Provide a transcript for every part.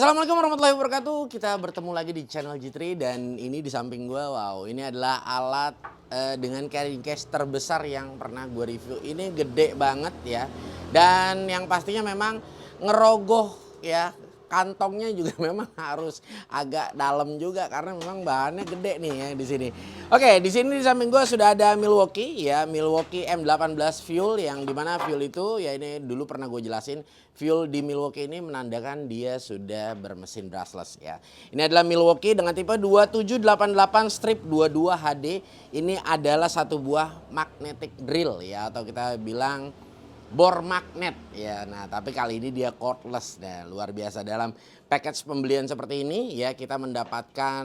Assalamualaikum warahmatullahi wabarakatuh. Kita bertemu lagi di channel G3 dan ini di samping gua, wow, ini adalah alat dengan carrying case terbesar yang pernah gue review. Ini gede banget ya. Dan yang pastinya memang ngerogoh ya. Kantongnya juga memang harus agak dalam juga karena memang bahannya gede nih ya di sini. Oke, di sini di samping gua sudah ada Milwaukee ya, Milwaukee M18 fuel yang dimana fuel itu ya ini dulu pernah gue jelasin. Fuel di Milwaukee ini menandakan dia sudah bermesin brushless ya. Ini adalah Milwaukee dengan tipe 2788 strip 22 HD. Ini adalah satu buah magnetic drill ya atau kita bilang bor magnet ya. Nah, tapi kali ini dia cordless. Nah, luar biasa dalam package pembelian seperti ini ya kita mendapatkan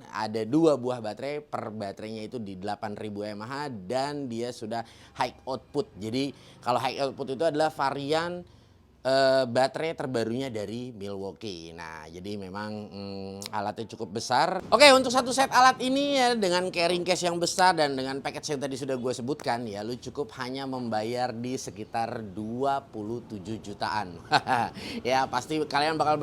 ada 2 buah baterai, per baterainya itu di 8000 mAh dan dia sudah high output. Jadi kalau high output itu adalah varian baterai terbarunya dari Milwaukee. Nah, jadi memang alatnya cukup besar. Oke, untuk satu set alat ini ya dengan carrying case yang besar dan dengan package yang tadi sudah gue sebutkan ya, lu cukup hanya membayar di sekitar 27 jutaan. Ya, pasti kalian bakal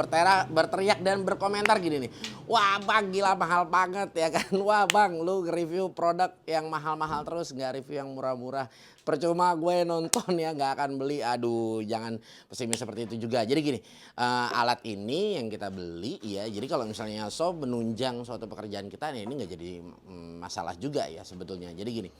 berteriak dan berkomentar gini nih. Wah, Bang, gila mahal banget ya kan. Wah, Bang, lu review produk yang mahal-mahal terus nggak review yang murah-murah. Percuma gue nonton ya nggak akan beli. Aduh, jangan pesimis seperti itu juga. Jadi gini, alat ini yang kita beli ya. Jadi kalau misalnya menunjang suatu pekerjaan kita, ya ini nggak jadi masalah juga ya sebetulnya. Jadi gini,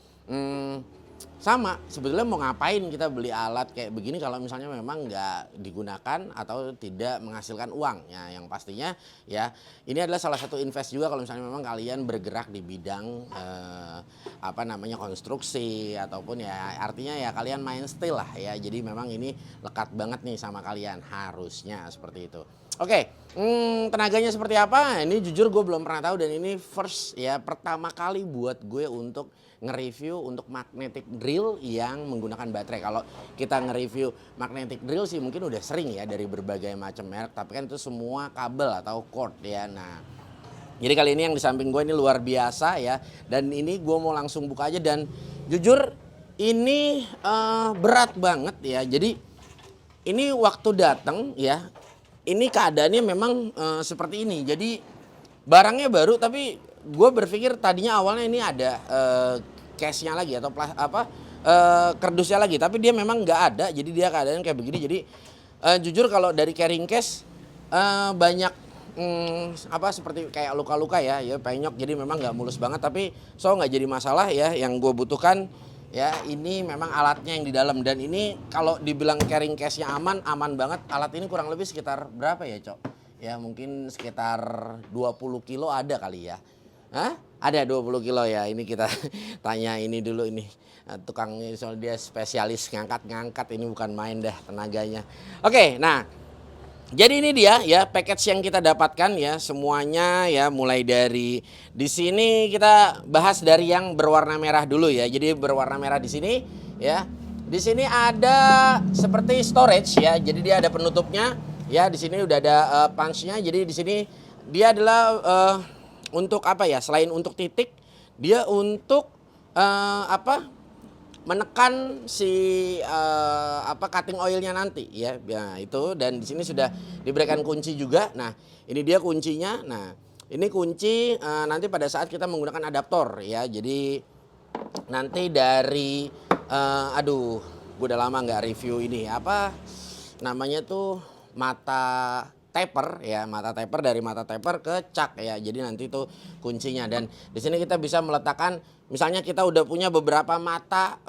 sama sebetulnya mau ngapain kita beli alat kayak begini kalau misalnya memang nggak digunakan atau tidak menghasilkan uang ya. Yang pastinya ya ini adalah salah satu invest juga kalau misalnya memang kalian bergerak di bidang konstruksi ataupun ya artinya ya kalian main steel lah ya. Jadi memang ini lekat banget nih sama kalian, harusnya seperti itu. Oke, tenaganya seperti apa? Ini jujur gue belum pernah tahu dan ini first ya, pertama kali buat gue untuk nge-review untuk magnetic drill yang menggunakan baterai. Kalau kita nge-review magnetic drill sih mungkin udah sering ya dari berbagai macam merek, tapi kan itu semua kabel atau cord ya. Nah, jadi kali ini yang di samping gue ini luar biasa ya. Dan ini gue mau langsung buka aja dan jujur ini berat banget ya. Jadi ini waktu datang ya, ini keadaannya memang seperti ini. Jadi barangnya baru tapi gue berpikir tadinya awalnya ini ada case-nya lagi atau kardusnya lagi, tapi dia memang nggak ada. Jadi dia keadaan kayak begini. Jadi jujur kalau dari carrying case banyak seperti kayak luka-luka ya penyok. Jadi memang nggak mulus banget, tapi nggak jadi masalah ya. Yang gue butuhkan ya ini memang alatnya yang di dalam, dan ini kalau dibilang carrying case-nya aman banget. Alat ini kurang lebih sekitar berapa ya, Cok? Ya mungkin sekitar 20 kilo ada kali ya. Hah? Ada 20 kilo ya. Ini kita tanya ini dulu ini. Tukangnya soal dia spesialis ngangkat ini bukan main dah tenaganya. Oke, nah jadi ini dia ya package yang kita dapatkan ya semuanya ya, mulai dari di sini kita bahas dari yang berwarna merah dulu ya. Jadi berwarna merah di sini ya. Di sini ada seperti storage ya. Jadi dia ada penutupnya ya. Di sini udah ada punch-nya. Jadi di sini dia adalah untuk apa ya? Selain untuk titik, dia untuk menekan si cutting oilnya nanti ya. Nah, itu, dan di sini sudah diberikan kunci juga. Nah, ini dia kuncinya. Nah, ini kunci nanti pada saat kita menggunakan adaptor ya. Jadi nanti dari gue udah lama nggak review ini namanya tuh mata taper ya, mata taper, dari mata taper ke cak ya. Jadi nanti itu kuncinya, dan di sini kita bisa meletakkan misalnya kita udah punya beberapa mata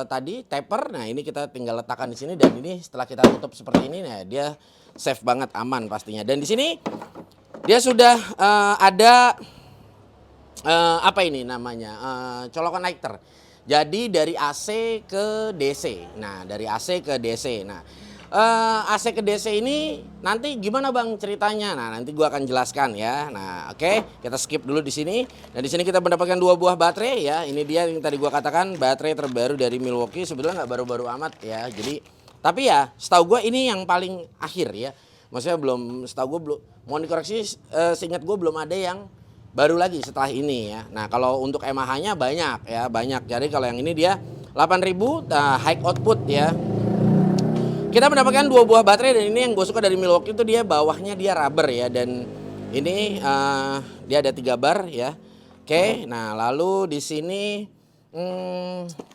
tadi taper. Nah, ini kita tinggal letakkan di sini, dan ini setelah kita tutup seperti ini nah dia safe banget, aman pastinya. Dan di sini dia sudah ada colokan connector. Jadi dari AC ke DC. Nah, dari AC ke DC. Nah, AC ke DC ini nanti gimana Bang ceritanya? Nah, nanti gua akan jelaskan ya. Nah, oke, kita skip dulu di sini. Nah, di sini kita mendapatkan 2 buah baterai ya. Ini dia yang tadi gua katakan baterai terbaru dari Milwaukee. Sebetulnya nggak baru-baru amat ya. Jadi, tapi ya setahu gua ini yang paling akhir ya. Maksudnya setahu gua belum, mau dikoreksi, seingat gua belum ada yang baru lagi setelah ini ya. Nah, kalau untuk mAh-nya banyak ya, banyak. Jadi kalau yang ini dia 8000 high output ya. Kita mendapatkan 2 buah baterai, dan ini yang gue suka dari Milwaukee itu dia bawahnya dia rubber ya, dan ini dia ada 3 bar ya. Oke, nah lalu di sini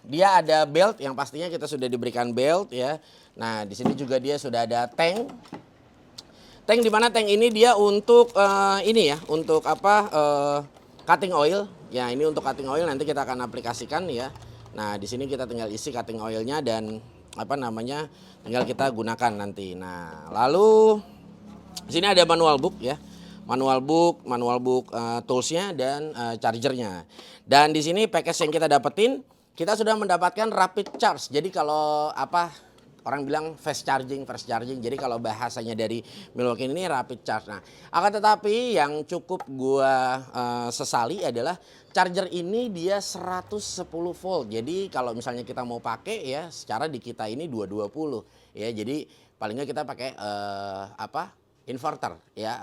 dia ada belt yang pastinya kita sudah diberikan belt ya. Nah di sini juga dia sudah ada tank. Tank di mana tank ini dia untuk ini ya, untuk apa? Cutting oil. Ya ini untuk cutting oil, nanti kita akan aplikasikan ya. Nah di sini kita tinggal isi cutting oilnya dan apa namanya, tinggal kita gunakan nanti. Nah lalu di sini ada manual book ya, manual book toolsnya dan chargernya. Dan di sini package yang kita dapetin, kita sudah mendapatkan rapid charge. Jadi kalau apa, orang bilang fast charging. Jadi kalau bahasanya dari Milwaukee ini rapid charge. Nah, akan tetapi yang cukup gua sesali adalah charger ini dia 110 volt. Jadi kalau misalnya kita mau pakai ya, secara di kita ini 220 ya. Jadi paling nggak kita pakai apa? Inverter ya,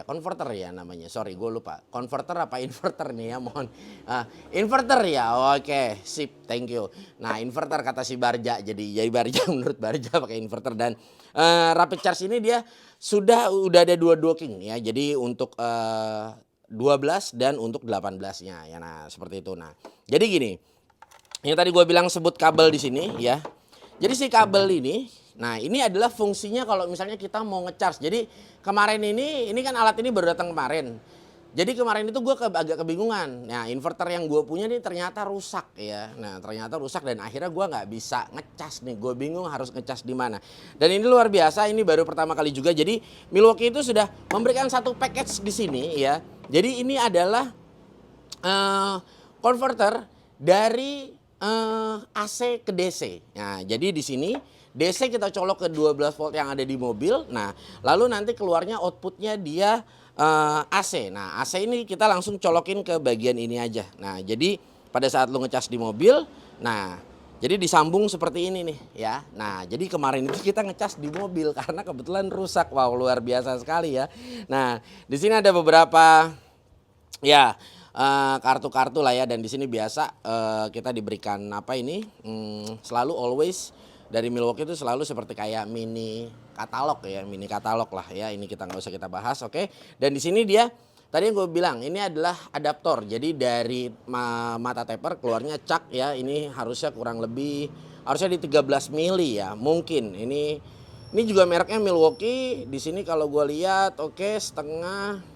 converter ya namanya. Sorry, gue lupa. Converter apa inverter nih ya, mohon. Inverter ya, oke, sip, thank you. Nah, inverter kata si Barja, jadi Barja menurut Barja pakai inverter. Dan rapid charge ini dia udah ada 2 docking ya. Jadi untuk 12 dan untuk 18-nya ya. Nah, seperti itu. Nah, jadi gini. Yang tadi gue bilang sebut kabel di sini ya. Jadi si kabel ini, nah ini adalah fungsinya kalau misalnya kita mau ngecharge. Jadi kemarin ini kan alat ini baru datang kemarin. Jadi kemarin itu gue agak kebingungan. Nah inverter yang gue punya nih ternyata rusak ya. Nah ternyata rusak dan akhirnya gue nggak bisa ngecas nih. Gue bingung harus ngecas di mana. Dan ini luar biasa. Ini baru pertama kali juga. Jadi Milwaukee itu sudah memberikan satu package di sini ya. Jadi ini adalah converter dari AC ke DC. Nah, jadi di sini DC kita colok ke 12 volt yang ada di mobil. Nah, lalu nanti keluarnya outputnya dia AC. Nah, AC ini kita langsung colokin ke bagian ini aja. Nah, jadi pada saat lu ngecas di mobil, nah jadi disambung seperti ini nih ya. Nah, jadi kemarin itu kita ngecas di mobil karena kebetulan rusak. Wow, luar biasa sekali ya. Nah, di sini ada beberapa ya kartu-kartu lah ya, dan di sini biasa kita diberikan apa ini selalu always dari Milwaukee itu selalu seperti kayak mini katalog lah ya. Ini kita nggak usah kita bahas, oke. Dan di sini dia tadi yang gue bilang ini adalah adaptor. Jadi dari mata taper keluarnya cak ya. Ini harusnya kurang lebih harusnya di 13 mili ya. Mungkin ini juga mereknya Milwaukee. Di sini kalau gue lihat oke, setengah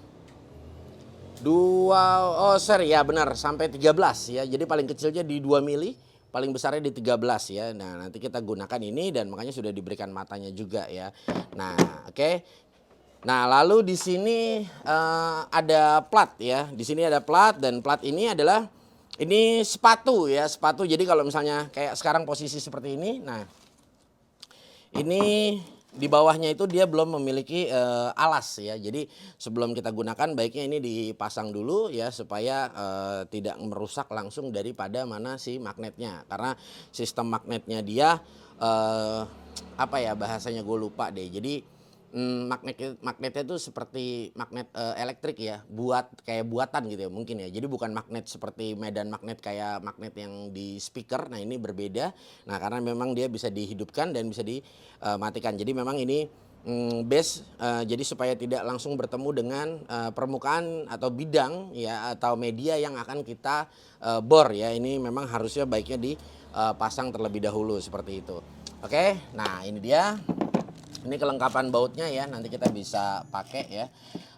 2 ya benar sampai 13 ya. Jadi paling kecilnya di 2 mili, paling besarnya di 13 ya. Nah, nanti kita gunakan ini dan makanya sudah diberikan matanya juga ya. Nah, oke. Nah, lalu di sini ada plat ya. Di sini ada plat, dan plat ini adalah ini sepatu ya, sepatu. Jadi kalau misalnya kayak sekarang posisi seperti ini, nah ini di bawahnya itu dia belum memiliki alas ya. Jadi sebelum kita gunakan baiknya ini dipasang dulu ya, supaya tidak merusak langsung daripada mana si magnetnya. Karena sistem magnetnya dia apa ya bahasanya gue lupa deh. Jadi magnetnya itu seperti magnet elektrik ya, kayak buatan gitu ya mungkin ya. Jadi bukan magnet seperti medan magnet kayak magnet yang di speaker. Nah ini berbeda. Nah karena memang dia bisa dihidupkan dan bisa dimatikan. Jadi memang ini base jadi supaya tidak langsung bertemu dengan permukaan atau bidang ya, atau media yang akan kita bor ya. Ini memang harusnya baiknya dipasang terlebih dahulu seperti itu. Oke, nah ini dia. Ini kelengkapan bautnya ya, nanti kita bisa pakai ya.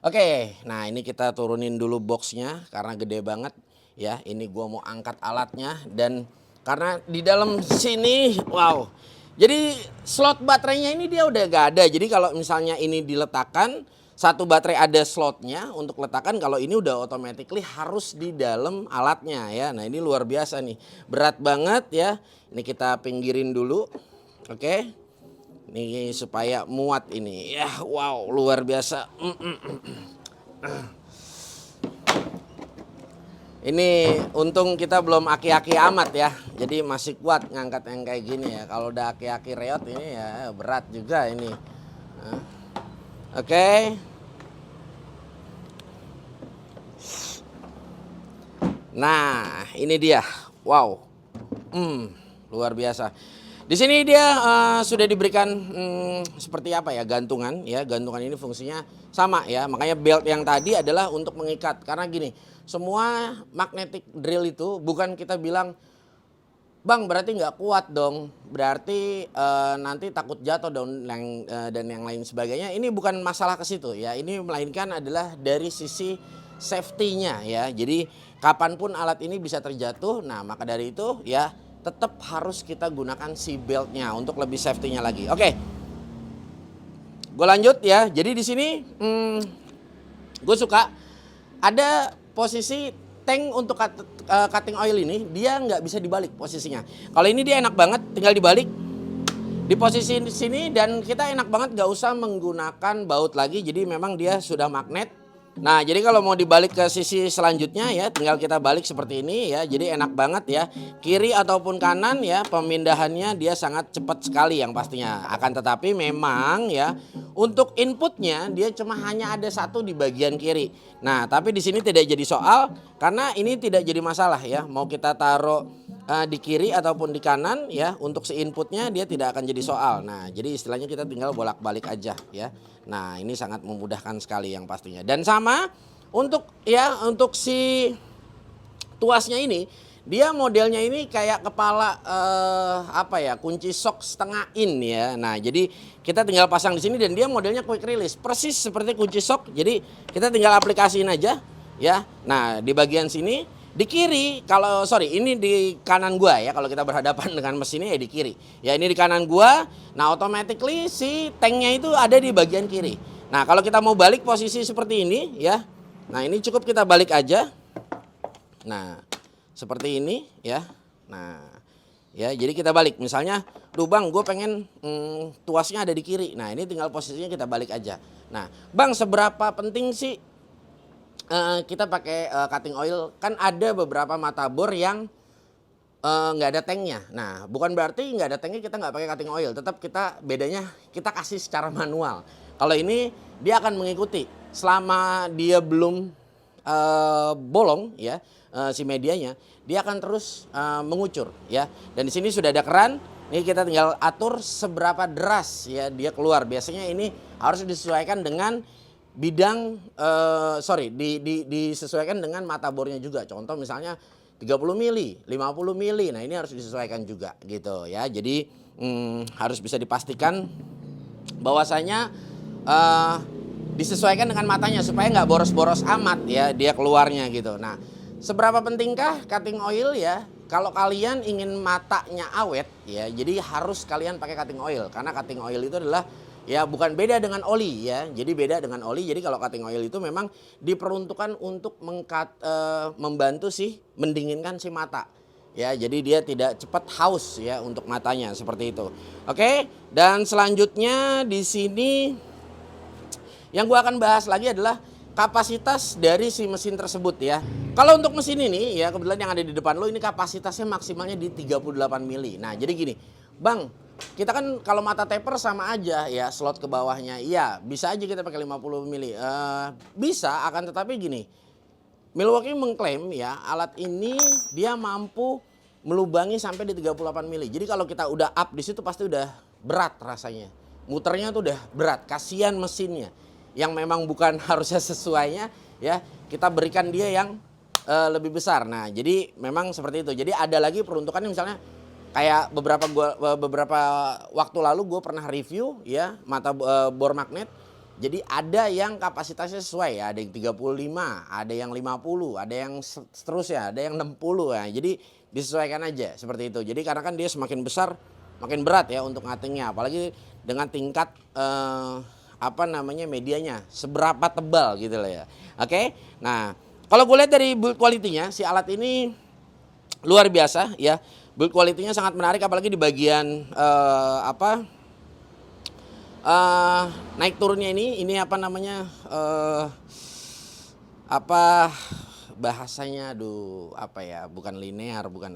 Oke, nah ini kita turunin dulu boxnya karena gede banget ya. Ini gua mau angkat alatnya, dan karena di dalam sini, wow. Jadi slot baterainya ini dia udah gak ada. Jadi kalau misalnya ini diletakkan, satu baterai ada slotnya untuk letakkan. Kalau ini udah automatically harus di dalam alatnya ya. Nah ini luar biasa nih, berat banget ya. Ini kita pinggirin dulu, oke. Ini supaya muat ini ya, wow luar biasa. Ini untung kita belum aki-aki amat ya, jadi masih kuat ngangkat yang kayak gini ya. Kalau udah aki-aki reot ini ya berat juga ini. Oke. Nah ini dia, wow, luar biasa. Di sini dia sudah diberikan seperti apa ya, gantungan ya. Gantungan ini fungsinya sama ya. Makanya belt yang tadi adalah untuk mengikat. Karena gini, semua magnetic drill itu bukan kita bilang, "Bang, berarti nggak kuat dong. Berarti nanti takut jatuh dan yang lain sebagainya." Ini bukan masalah ke situ ya. Ini melainkan adalah dari sisi safety-nya ya. Jadi kapanpun alat ini bisa terjatuh. Nah, maka dari itu ya tetap harus kita gunakan si beltnya untuk lebih safety-nya lagi. Oke, gue lanjut ya. Jadi di sini gue suka ada posisi tank untuk cutting oil ini, dia nggak bisa dibalik posisinya. Kalau ini dia enak banget, tinggal dibalik di posisi sini dan kita enak banget nggak usah menggunakan baut lagi. Jadi memang dia sudah magnet. Nah, jadi kalau mau dibalik ke sisi selanjutnya ya, tinggal kita balik seperti ini ya. Jadi enak banget ya. Kiri ataupun kanan ya, pemindahannya dia sangat cepat sekali yang pastinya. Akan tetapi memang ya, untuk inputnya dia cuma hanya ada satu di bagian kiri. Nah, tapi di sini tidak jadi soal karena ini tidak jadi masalah ya. Mau kita taruh di kiri ataupun di kanan ya, untuk si inputnya dia tidak akan jadi soal. Nah, jadi istilahnya kita tinggal bolak-balik aja ya. Nah, ini sangat memudahkan sekali yang pastinya. Dan sama untuk si tuasnya ini, dia modelnya ini kayak kepala kunci sok setengah in ya. Nah, jadi kita tinggal pasang di sini dan dia modelnya quick release, persis seperti kunci sok. Jadi kita tinggal aplikasiin aja ya. Nah, di bagian sini di kiri, ini di kanan gua ya, kalau kita berhadapan dengan mesinnya ya di kiri. Ya ini di kanan gua, nah automatically si tanknya itu ada di bagian kiri. Nah kalau kita mau balik posisi seperti ini ya, nah ini cukup kita balik aja. Nah seperti ini ya, nah ya jadi kita balik. Misalnya, "Duh bang, gue pengen tuasnya ada di kiri." Nah ini tinggal posisinya kita balik aja. Nah bang, seberapa penting sih kita pakai cutting oil? Kan ada beberapa mata bor yang nggak ada tanknya. Nah, bukan berarti nggak ada tanknya kita nggak pakai cutting oil. Tetap bedanya kita kasih secara manual. Kalau ini dia akan mengikuti selama dia belum bolong ya, si medianya, dia akan terus mengucur ya. Dan di sini sudah ada keran. Ini kita tinggal atur seberapa deras ya dia keluar. Biasanya ini harus disesuaikan dengan bidang disesuaikan dengan mata bornya juga. Contoh misalnya 30 mili, 50 mili. Nah, ini harus disesuaikan juga gitu ya. Jadi harus bisa dipastikan bahwasanya disesuaikan dengan matanya supaya nggak boros-boros amat ya dia keluarnya gitu. Nah, seberapa pentingkah cutting oil ya? Kalau kalian ingin matanya awet ya, jadi harus kalian pakai cutting oil karena cutting oil itu adalah ya bukan beda dengan oli ya, jadi beda dengan oli. Jadi kalau cutting oil itu memang diperuntukkan untuk membantu mendinginkan si mata. Ya, jadi dia tidak cepat haus ya untuk matanya seperti itu. Oke, dan selanjutnya di sini yang gua akan bahas lagi adalah kapasitas dari si mesin tersebut ya. Kalau untuk mesin ini ya kebetulan yang ada di depan lo ini kapasitasnya maksimalnya di 38 mili. Nah, jadi gini, "Bang, kita kan kalau mata taper sama aja ya slot ke bawahnya." Iya, bisa aja kita pakai 50 mili. Bisa, akan tetapi gini. Milwaukee mengklaim ya alat ini dia mampu melubangi sampai di 38 mili. Jadi kalau kita udah up di situ pasti udah berat rasanya. Muternya tuh udah berat, kasihan mesinnya. Yang memang bukan harusnya sesuainya ya, kita berikan dia yang lebih besar. Nah, jadi memang seperti itu. Jadi ada lagi peruntukannya misalnya kayak beberapa waktu lalu gue pernah review ya mata bor magnet. Jadi ada yang kapasitasnya sesuai ya, ada yang 35, ada yang 50, ada yang seterusnya, ada yang 60 ya. Jadi disesuaikan aja seperti itu. Jadi karena kan dia semakin besar makin berat ya untuk ngatingnya, apalagi dengan tingkat medianya seberapa tebal gitu lah ya. Oke. Nah, kalau gue lihat dari build quality-nya si alat ini luar biasa ya. Build quality-nya sangat menarik apalagi di bagian naik turunnya ini bahasanya bukan linear, bukan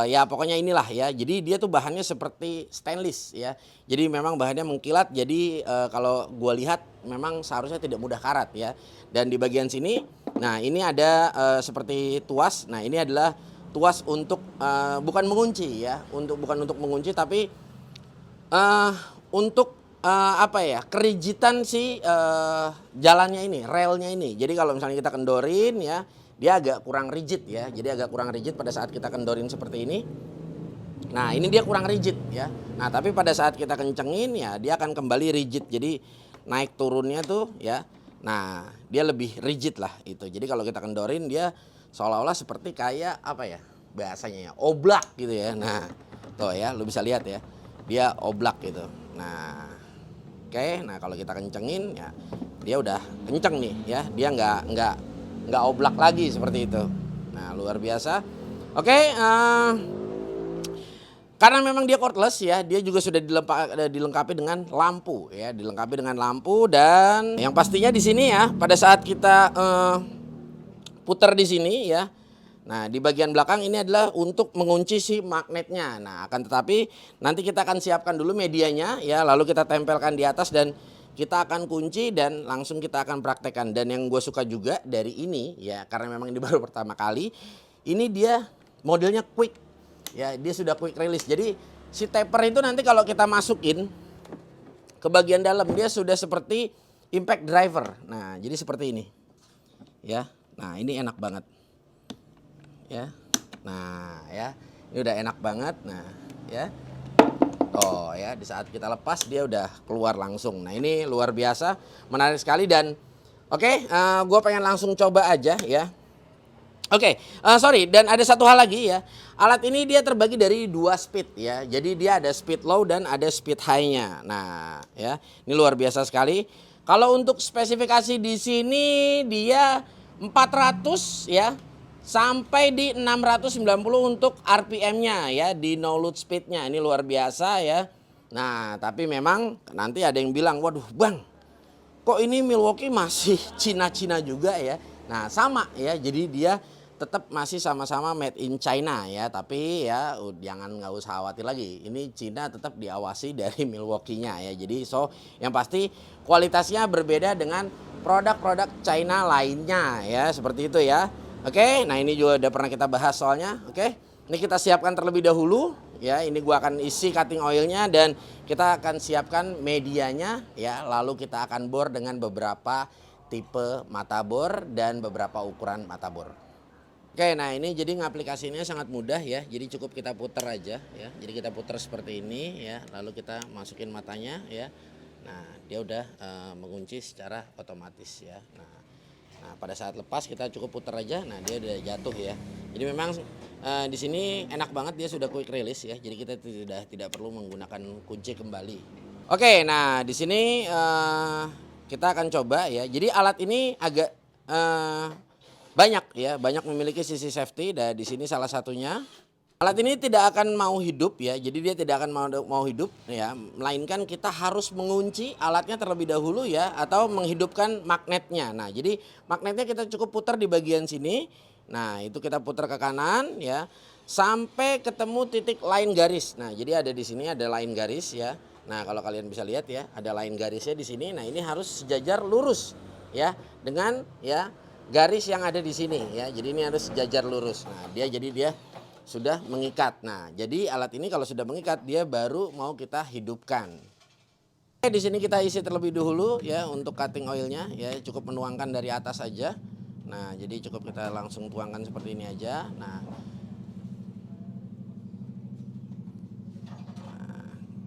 ya pokoknya inilah ya. Jadi dia tuh bahannya seperti stainless ya. Jadi memang bahannya mengkilat. Jadi kalau gua lihat memang seharusnya tidak mudah karat ya. Dan di bagian sini, nah ini ada seperti tuas. Nah ini adalah tuas untuk bukan mengunci ya, bukan untuk mengunci tapi untuk apa ya, kerigidan si jalannya ini, relnya ini. Jadi kalau misalnya kita kendorin ya, dia agak kurang rigid ya. Jadi agak kurang rigid pada saat kita kendorin seperti ini. Nah, ini dia kurang rigid ya. Nah, tapi pada saat kita kencengin ya, dia akan kembali rigid. Jadi naik turunnya tuh ya. Nah, dia lebih rigid lah itu. Jadi kalau kita kendorin dia seolah-olah seperti kayak apa ya? Bahasanya ya, oblak gitu ya. Nah, tuh ya, lu bisa lihat ya. Dia oblak gitu. Nah, oke. Nah, kalau kita kencengin ya, dia udah kenceng nih ya. Dia nggak oblak lagi seperti itu. Nah, luar biasa. Oke, karena memang dia cordless ya, dia juga sudah dilengkapi dengan lampu ya, dilengkapi dengan lampu dan yang pastinya di sini ya, pada saat kita putar di sini ya. Nah, di bagian belakang ini adalah untuk mengunci si magnetnya. Nah, akan tetapi nanti kita akan siapkan dulu medianya ya, lalu kita tempelkan di atas dan kita akan kunci dan langsung kita akan praktekkan. Dan yang gue suka juga dari ini ya, karena memang ini baru pertama kali, ini dia modelnya quick ya, dia sudah quick release. Jadi si taper itu nanti kalau kita masukin ke bagian dalam dia sudah seperti impact driver. Nah, jadi seperti ini ya. Nah, ini enak banget ya. Nah ya, ini udah enak banget. Nah ya, oh ya, di saat kita lepas dia udah keluar langsung. Nah, ini luar biasa, menarik sekali. Dan oke, gue pengen langsung coba aja ya. Oke, sorry, dan ada satu hal lagi ya. Alat ini dia terbagi dari 2 speed ya. Jadi dia ada speed low dan ada speed high-nya. Nah, ya, ini luar biasa sekali. Kalau untuk spesifikasi di sini dia 400 ya sampai di 690 untuk RPM-nya ya, di no load speed-nya. Ini luar biasa ya. Nah, tapi memang nanti ada yang bilang, "Waduh, Bang, kok ini Milwaukee masih Cina-Cina juga ya?" Nah, sama ya. Jadi dia tetap masih sama-sama made in China ya, tapi ya jangan nggak usah khawatir lagi. Ini Cina tetap diawasi dari Milwaukee-nya ya. Jadi yang pasti kualitasnya berbeda dengan produk-produk China lainnya ya, seperti itu ya. Oke, nah ini juga udah pernah kita bahas soalnya. Oke, ini kita siapkan terlebih dahulu ya. Ini gua akan isi cutting oilnya dan kita akan siapkan medianya ya. Lalu kita akan bor dengan beberapa tipe mata bor dan beberapa ukuran mata bor. Oke, nah ini jadi ngaplikasinya sangat mudah ya. Jadi cukup kita putar aja ya. Jadi kita putar seperti ini ya. Lalu kita masukin matanya ya. Nah, dia udah mengunci secara otomatis ya. Nah, pada saat lepas kita cukup putar aja. Nah, dia udah jatuh ya. Jadi memang di sini enak banget, dia sudah quick release ya. Jadi kita tidak perlu menggunakan kunci kembali. Oke, nah di sini kita akan coba ya. Jadi alat ini agak banyak ya, banyak memiliki sisi safety dan di sini salah satunya. Alat ini tidak akan mau hidup ya, jadi dia tidak akan mau hidup ya, melainkan kita harus mengunci alatnya terlebih dahulu ya, atau menghidupkan magnetnya. Nah, jadi magnetnya kita cukup putar di bagian sini. Nah, itu kita putar ke kanan ya, sampai ketemu titik line garis. Nah, jadi ada di sini ada line garis ya. Nah, kalau kalian bisa lihat ya, ada line garisnya di sini. Nah, ini harus sejajar lurus ya dengan ya garis yang ada di sini ya. Jadi ini harus sejajar lurus. Nah, dia sudah mengikat. Nah, jadi alat ini kalau sudah mengikat dia baru mau kita hidupkan. Oke, di sini kita isi terlebih dahulu ya untuk cutting oilnya ya, cukup menuangkan dari atas saja. Nah, jadi cukup kita langsung tuangkan seperti ini aja. Nah,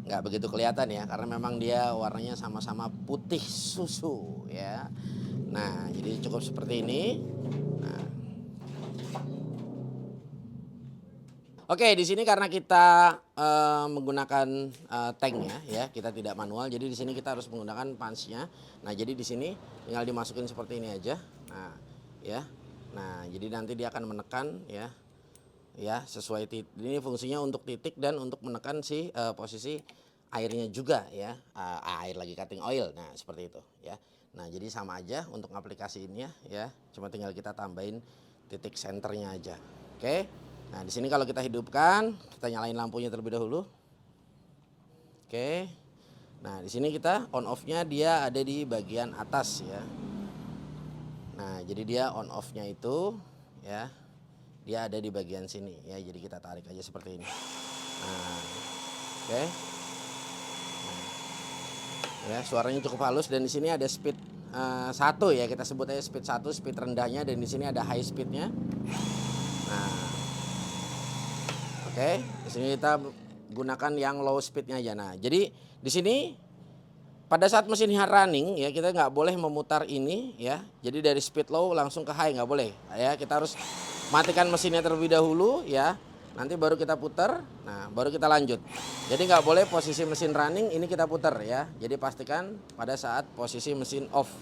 nggak begitu kelihatan ya karena memang dia warnanya sama-sama putih susu ya. Nah, jadi cukup seperti ini. Nah. Oke, di sini karena kita menggunakan tank ya, kita tidak manual. Jadi di sini kita harus menggunakan punch-nya. Nah, jadi di sini tinggal dimasukin seperti ini aja. Nah, ya. Nah, jadi nanti dia akan menekan ya. Ya, sesuai titik. Ini fungsinya untuk titik dan untuk menekan si posisi airnya juga ya. Air lagi cutting oil. Nah, seperti itu ya. Nah, jadi sama aja untuk aplikasiinnya ya. Cuma tinggal kita tambahin titik senternya aja. Oke. Nah, di sini kalau kita hidupkan, kita nyalain lampunya terlebih dahulu. Oke. Nah, di sini kita on off-nya dia ada di bagian atas ya. Nah, jadi dia on off-nya itu ya. dia ada di bagian sini ya. Jadi kita tarik aja seperti ini. Nah, oke. Ya, suaranya cukup halus dan di sini ada speed 1 ya, kita sebut aja speed 1, speed rendahnya, dan di sini ada high speednya. Nah, oke, di sini kita gunakan yang low speednya aja. Nah, jadi di sini pada saat mesin running ya, kita nggak boleh memutar ini ya. Jadi dari speed low langsung ke high nggak boleh ya. Kita harus matikan mesinnya terlebih dahulu ya. Nanti baru kita putar, nah baru kita lanjut. Jadi nggak boleh posisi mesin running ini kita putar ya. Jadi pastikan pada saat posisi mesin off.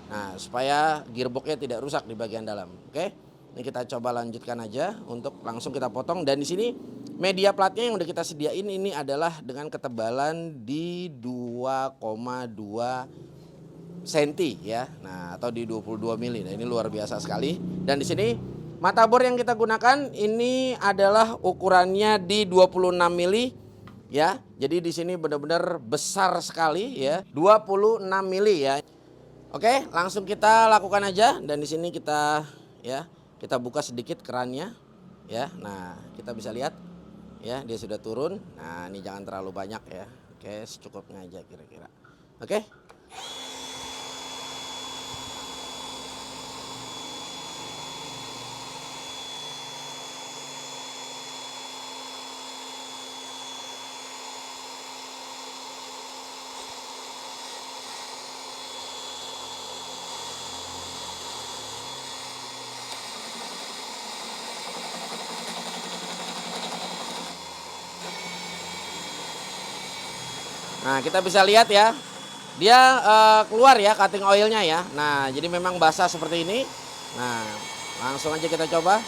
Nah, supaya gearboxnya tidak rusak di bagian dalam. Oke, ini kita coba lanjutkan aja untuk langsung kita potong. Dan di sini media platnya yang udah kita sediain ini adalah dengan ketebalan di 2,2 cm ya. Nah, atau di 22 mili. Nah, ini luar biasa sekali. Dan di sini mata bor yang kita gunakan ini adalah ukurannya di 26 mili ya. Jadi di sini benar-benar besar sekali ya, 26 mili ya. Oke, langsung kita lakukan aja. Dan di sini kita ya, kita buka sedikit kerannya ya. Nah, kita bisa lihat ya, dia sudah turun. Nah, ini jangan terlalu banyak ya. Oke, secukupnya aja kira-kira. Oke. Nah, kita bisa lihat ya, dia keluar ya cutting oilnya ya. Nah, jadi memang basah seperti ini. Nah, langsung aja kita coba.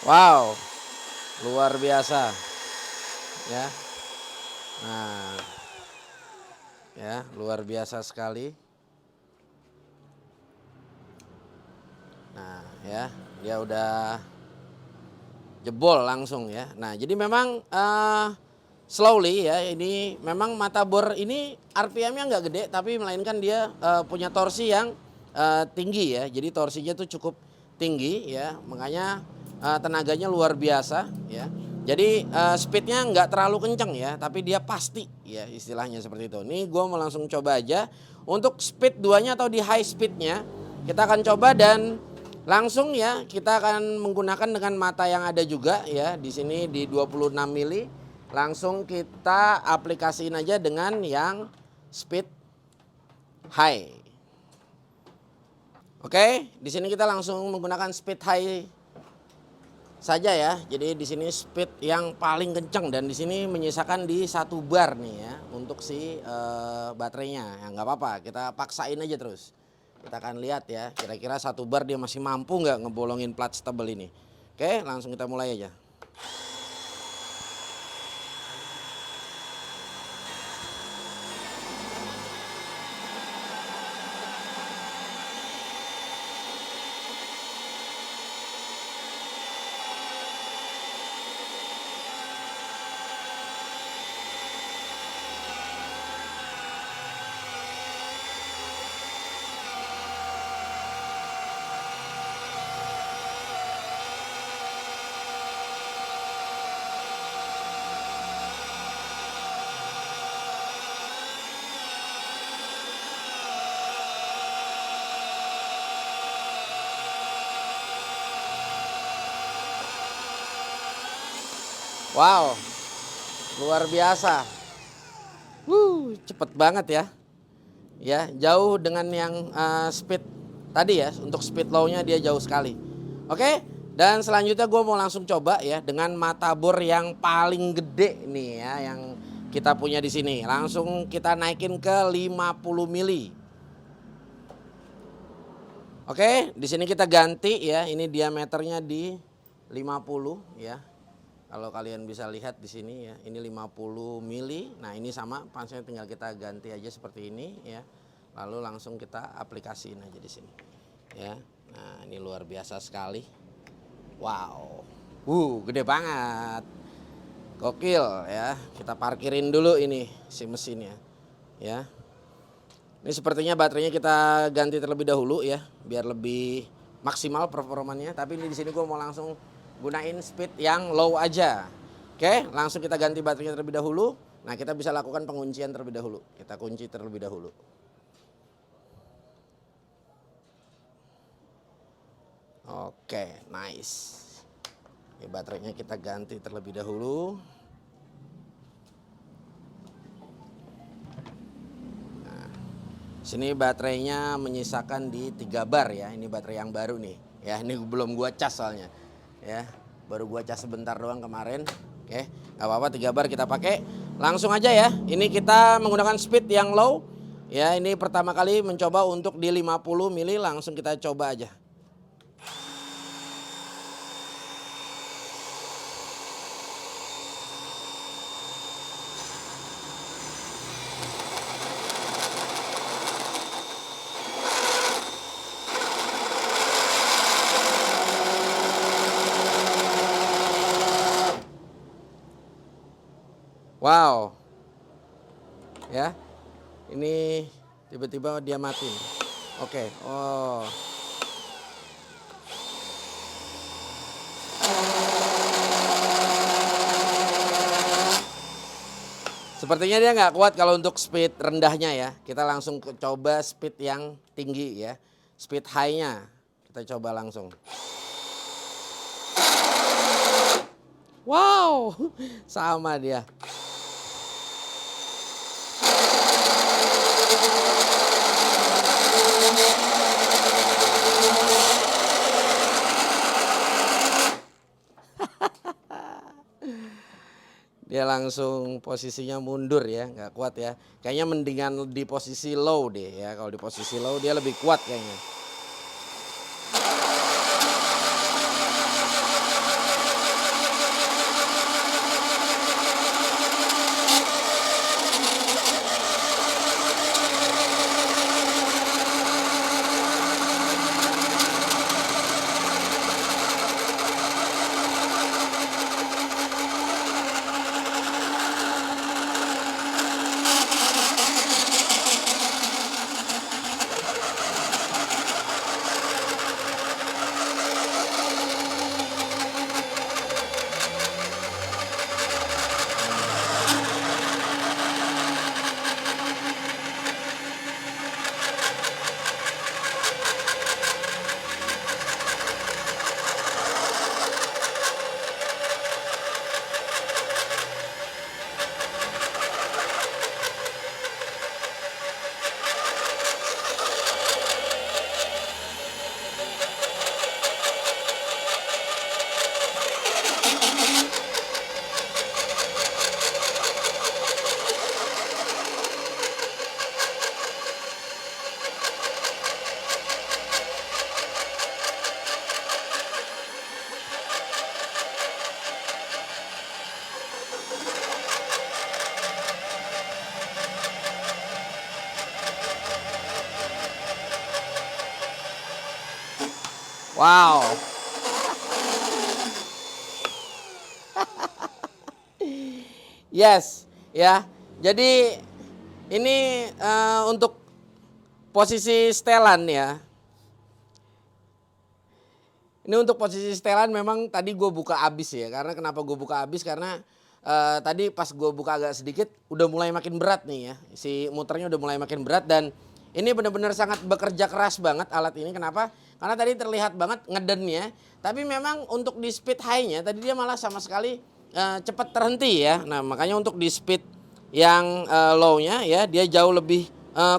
Wow, luar biasa ya. Nah, ya luar biasa sekali. Nah ya, dia udah jebol langsung ya. Nah, jadi memang slowly ya, ini memang mata bor ini RPM-nya nggak gede, tapi melainkan dia punya torsi yang tinggi ya. Jadi torsinya tuh cukup tinggi ya, makanya tenaganya luar biasa ya. Jadi speednya nggak terlalu kenceng ya, tapi dia pasti ya, istilahnya seperti itu. Nih gue mau langsung coba aja untuk speed 2-nya atau di high speednya. Kita akan coba dan langsung ya, kita akan menggunakan dengan mata yang ada juga ya. Di sini di 26 mili. Langsung kita aplikasiin aja dengan yang speed high. Oke, di sini kita langsung menggunakan speed high saja ya. Jadi di sini speed yang paling kencang dan di sini menyisakan di 1 bar nih ya untuk si baterainya. Ya nggak apa-apa, kita paksain aja terus. Kita akan lihat ya, kira-kira 1 bar dia masih mampu nggak ngebolongin plat stable ini. Oke, langsung kita mulai aja. Wow, luar biasa. Cepet banget ya. Ya, jauh dengan yang speed tadi ya. Untuk speed low-nya dia jauh sekali. Oke, dan selanjutnya gue mau langsung coba ya dengan mata bor yang paling gede nih ya, yang kita punya di sini. Langsung kita naikin ke 50 mili. Oke, di sini kita ganti ya. Ini diameternya di 50 ya. Kalau kalian bisa lihat di sini ya, ini 50 mili. Nah, ini sama panselnya tinggal kita ganti aja seperti ini ya. Lalu langsung kita aplikasiin aja di sini. Ya. Nah, ini luar biasa sekali. Wow. Gede banget. Gokil ya. Kita parkirin dulu ini si mesinnya. Ya. Ini sepertinya baterainya kita ganti terlebih dahulu ya, biar lebih maksimal performanya. Tapi ini di sini gue mau langsung gunain speed yang low aja. Oke, langsung kita ganti baterainya terlebih dahulu. Nah, kita bisa lakukan penguncian terlebih dahulu. Kita kunci terlebih dahulu. Oke, nice. Ini baterainya kita ganti terlebih dahulu. Nah, sini baterainya menyisakan di 3 bar ya. Ini baterai yang baru nih. Ya, ini belum gua cas soalnya. Ya, baru gua cas sebentar doang kemarin. Oke, nggak apa-apa, 3 bar kita pakai. Langsung aja ya. Ini kita menggunakan speed yang low. Ya, ini pertama kali mencoba untuk di 50 mili, langsung kita coba aja. Wow. Ya. Ini tiba-tiba dia mati. Oke. Oh. Sepertinya dia nggak kuat kalau untuk speed rendahnya ya. Kita langsung coba speed yang tinggi ya. Speed high-nya kita coba langsung. Wow. Sama dia. Dia langsung posisinya mundur ya, nggak kuat ya. Kayaknya mendingan di posisi low deh ya. Kalau di posisi low dia lebih kuat kayaknya. Wow. Yes, ya. Jadi ini untuk posisi setelan ya. Ini untuk posisi setelan memang tadi gue buka abis ya. Karena kenapa gue buka abis? Karena tadi pas gue buka agak sedikit udah mulai makin berat nih ya. Si muternya udah mulai makin berat dan ini benar-benar sangat bekerja keras banget alat ini. Kenapa? Karena tadi terlihat banget ngedennya. Tapi memang untuk di speed high-nya tadi dia malah sama sekali cepat terhenti ya. Nah, makanya untuk di speed yang low-nya ya dia jauh lebih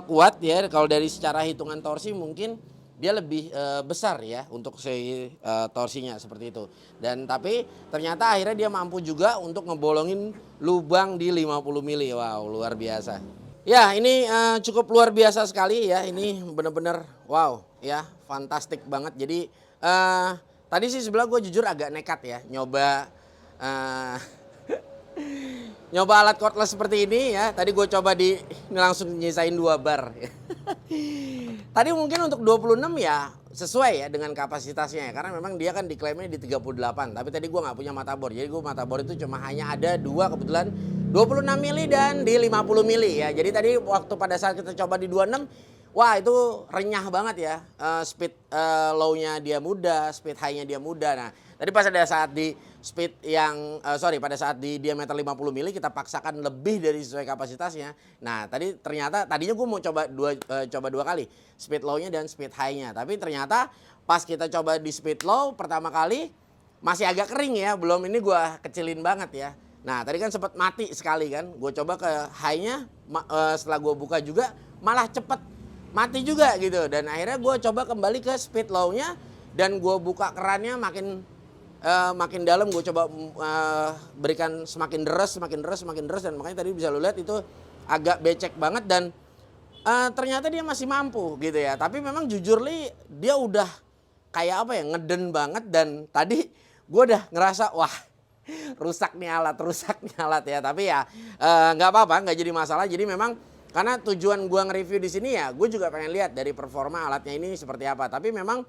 kuat ya. Kalau dari secara hitungan torsi mungkin dia lebih besar ya untuk si torsinya seperti itu. Dan tapi ternyata akhirnya dia mampu juga untuk ngebolongin lubang di 50 mili. Wow, luar biasa. Ya, ini cukup luar biasa sekali ya. Ini bener-bener wow ya, fantastik banget. Jadi tadi sih sebelah gue jujur agak nekat ya nyoba eh, nyoba alat cordless seperti ini ya. Tadi gue coba ini langsung nyisain 2 bar. Tadi mungkin untuk 26 ya sesuai ya dengan kapasitasnya ya. Karena memang dia kan diklaimnya di 38. Tapi tadi gue nggak punya mata bor. Jadi gue mata bor itu cuma hanya ada 2 kebetulan 26 mili dan di 50 mili ya. Jadi tadi waktu pada saat kita coba di 26, wah itu renyah banget ya. Speed low-nya dia mudah, speed high-nya dia mudah. Nah tadi pas ada saat di speed yang pada saat di diameter 50 mili kita paksakan lebih dari sesuai kapasitasnya. Nah tadi ternyata tadinya gue mau coba dua kali speed low-nya dan speed high-nya. Tapi ternyata pas kita coba di speed low pertama kali masih agak kering ya. Belum ini gue kecilin banget ya. Nah tadi kan sempat mati sekali kan. Gue coba ke high-nya setelah gue buka juga malah cepet mati juga gitu. Dan akhirnya gue coba kembali ke speed low-nya dan gue buka kerannya makin dalam. Gue coba berikan semakin deres dan makanya tadi bisa lo lihat itu agak becek banget dan ternyata dia masih mampu gitu ya. Tapi memang jujur li dia udah kayak apa ya, ngeden banget. Dan tadi gue udah ngerasa wah rusak nih alat ya. Tapi ya nggak apa-apa, nggak jadi masalah. Jadi memang karena tujuan gue nge-review di sini ya gue juga pengen lihat dari performa alatnya ini seperti apa. Tapi memang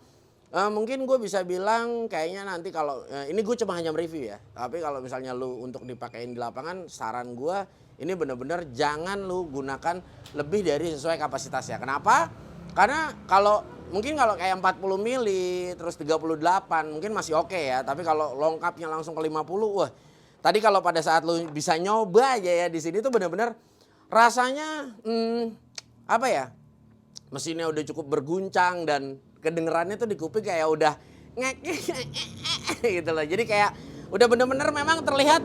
mungkin gue bisa bilang kayaknya nanti kalau ini gue cuma hanya mereview ya. Tapi kalau misalnya lu untuk dipakein di lapangan, saran gue ini bener-bener jangan lu gunakan lebih dari sesuai kapasitasnya. Kenapa? Karena mungkin kalau kayak 40 mili terus 38 mungkin masih oke ya. Tapi kalau lengkapnya langsung ke 50, wah. Tadi kalau pada saat lu bisa nyoba aja ya di sini tuh bener-bener rasanya apa ya? Mesinnya udah cukup berguncang dan kedengerannya tuh di kuping kayak udah ngek gitu loh. Jadi kayak udah bener-bener memang terlihat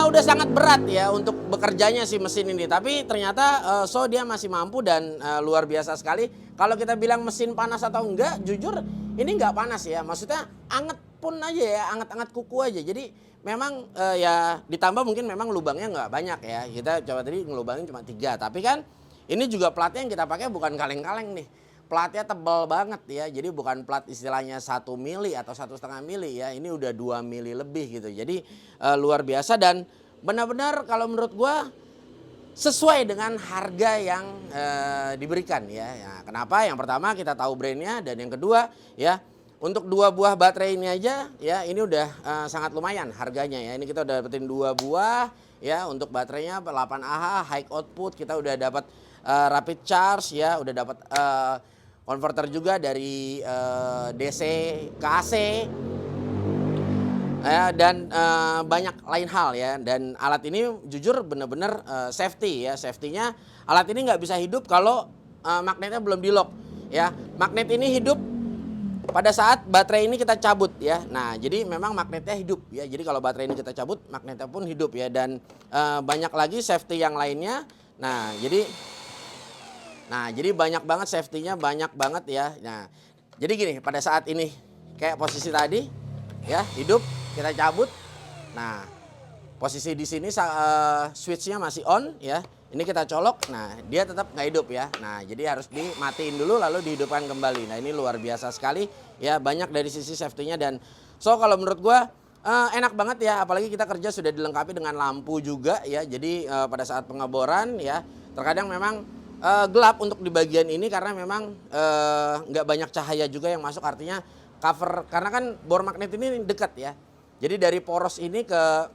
udah sangat berat ya untuk bekerjanya si mesin ini. Tapi ternyata dia masih mampu dan luar biasa sekali. Kalau kita bilang mesin panas atau enggak, jujur ini enggak panas ya. Maksudnya anget pun aja ya, anget-anget kuku aja. Jadi memang ya ditambah mungkin memang lubangnya nggak banyak ya. Kita coba tadi ngelubangin cuma 3. Tapi kan ini juga platnya yang kita pakai bukan kaleng-kaleng nih. Platnya tebal banget ya. Jadi bukan plat istilahnya 1 mili atau 1,5 mili ya. Ini udah 2 mili lebih gitu. Jadi luar biasa dan benar-benar kalau menurut gua sesuai dengan harga yang diberikan ya. Ya. Kenapa? Yang pertama kita tahu brandnya dan yang kedua ya untuk 2 buah baterai ini aja ya ini udah sangat lumayan harganya ya. Ini kita udah dapetin 2 buah ya untuk baterainya 8Ah high output. Kita udah dapat rapid charge ya, udah dapat konverter juga dari DC ke AC ya, dan banyak lain hal ya. Dan alat ini jujur bener-bener safety ya. Safety-nya alat ini nggak bisa hidup kalau magnetnya belum di lock ya. Magnet ini hidup pada saat baterai ini kita cabut ya. Nah jadi memang magnetnya hidup ya. Jadi kalau baterai ini kita cabut magnetnya pun hidup ya. Dan banyak lagi safety yang lainnya. Nah jadi banyak banget safety-nya, banyak banget ya. Nah, jadi gini, pada saat ini kayak posisi tadi ya, hidup, kita cabut. Nah, posisi di sini switch-nya masih on ya. Ini kita colok, nah dia tetap nggak hidup ya. Nah, jadi harus dimatiin dulu lalu dihidupkan kembali. Nah, ini luar biasa sekali ya, banyak dari sisi safety-nya dan kalau menurut gua enak banget ya, apalagi kita kerja sudah dilengkapi dengan lampu juga ya. Jadi pada saat pengeboran ya, terkadang memang gelap untuk di bagian ini karena memang nggak banyak cahaya juga yang masuk, artinya cover karena kan bor magnet ini dekat ya. Jadi dari poros ini ke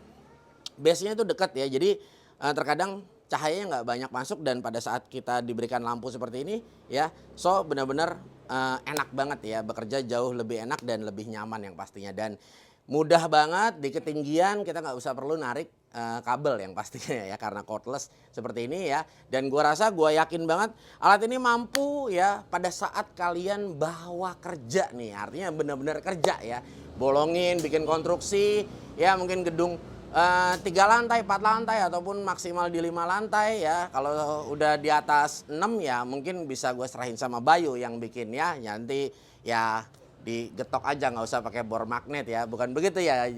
base-nya itu dekat ya. Jadi terkadang cahayanya nggak banyak masuk dan pada saat kita diberikan lampu seperti ini ya, benar-benar enak banget ya, bekerja jauh lebih enak dan lebih nyaman yang pastinya. Dan mudah banget di ketinggian, kita nggak usah perlu narik kabel yang pastinya ya karena cordless seperti ini ya. Dan gua yakin banget alat ini mampu ya pada saat kalian bawa kerja nih, artinya benar-benar kerja ya, bolongin, bikin konstruksi ya, mungkin gedung 3 lantai, 4 lantai ataupun maksimal di 5 lantai ya. Kalau udah di atas 6 ya mungkin bisa gue serahin sama Bayu yang bikin ya. Nanti ya digetok aja, nggak usah pakai bor magnet ya. Bukan begitu ya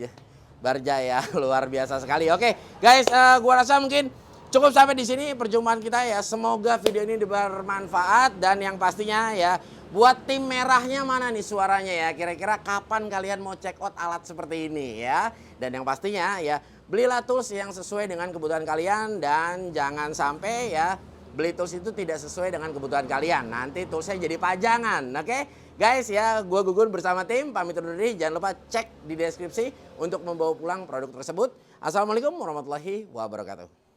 Barja ya. Luar biasa sekali. Oke guys, gua rasa mungkin cukup sampai di sini perjumpaan kita ya. Semoga video ini bermanfaat dan yang pastinya ya buat tim merahnya mana nih suaranya ya. Kira-kira kapan kalian mau check out alat seperti ini ya. Dan yang pastinya ya belilah tools yang sesuai dengan kebutuhan kalian dan jangan sampai ya beli tools itu tidak sesuai dengan kebutuhan kalian. Nanti toolsnya jadi pajangan. Oke guys ya, gua Gugun bersama tim pamit undur diri. Jangan lupa cek di deskripsi untuk membawa pulang produk tersebut. Assalamualaikum warahmatullahi wabarakatuh.